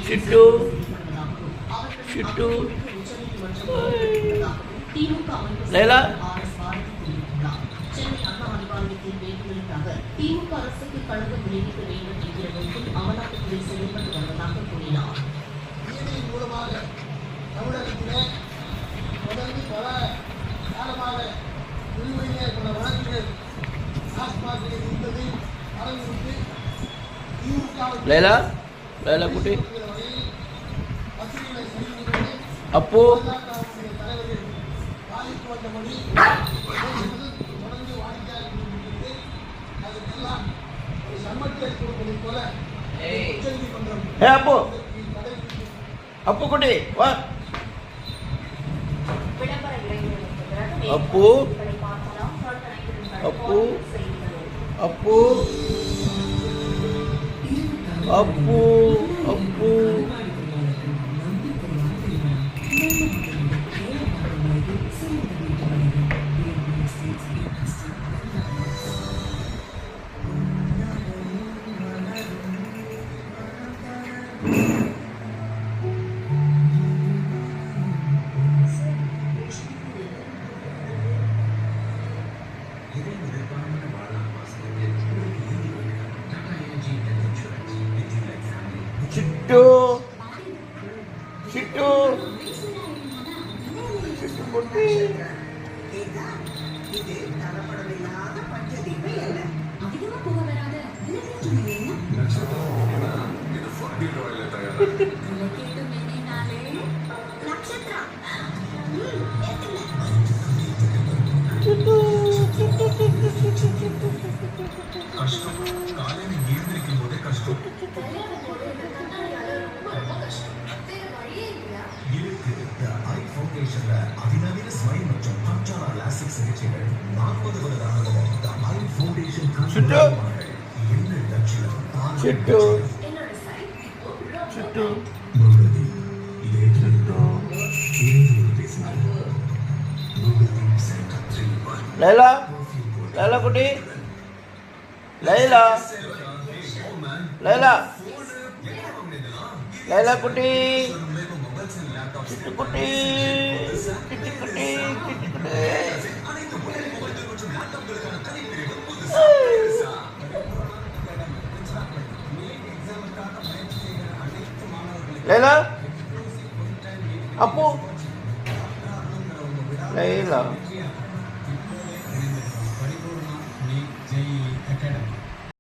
சிட்டு சிட்டு லைலா சென்னை அண்ணா அறிவாலயத்தில் வேண்டுதலுக்காக திமுக அரசுக்கு கழகம் விளைவிக்க வேண்டும் என்கிற நோக்கில் அமலாக்கத்துறை செயல்பட்டு வருவதாக கூறினார். நீதியின் மூலமாக தமிழகத்திலே தொடர்ந்து பல காலமாக நிலுவையிலே பல வழக்குகள் டாஸ்மாகில் இருந்தது அரங்கிட்டு லைலா லைலா குட்டி அப்போ தலைவர்கள் பாதிப்பு வந்தபடி தொடர்ந்து வாடிக்கையாளர்களுக்கு அதுக்கெல்லாம் ஒரு சம்மட்டி கொடுப்பதை போல உச்சநீதிமன்றம் அப்போ குட்டி வா அப்போ அப்போ அப்போ அப்போ அப்போ சிட்டு சிட்டு சிட்டு குட்டி கஷ்டம் காலையில் எழுந்திருக்கும் போதே கஷ்டம் இருக்கு. ஐ ஃபவுண்டேஷன்ல அதிநவீன ஸ்மைல் மற்றும் பஞ்சாலா லாசிக் சிகிச்சைகள் 40 வருட அனுபவம். ஐ ஃபவுண்டேஷன் என்ன லட்சியம் சிட்டு சிட்டு நுகர்தி இதே பேசினார் நுகர்தி சென்டர் 3 லைலா லைலா குட்டி லைலா லைலா லைலா குட்டி சிட்டு குட்டி சிட்டு குட்டி சிட்டு குட்டி லைலா அப்போ லைலா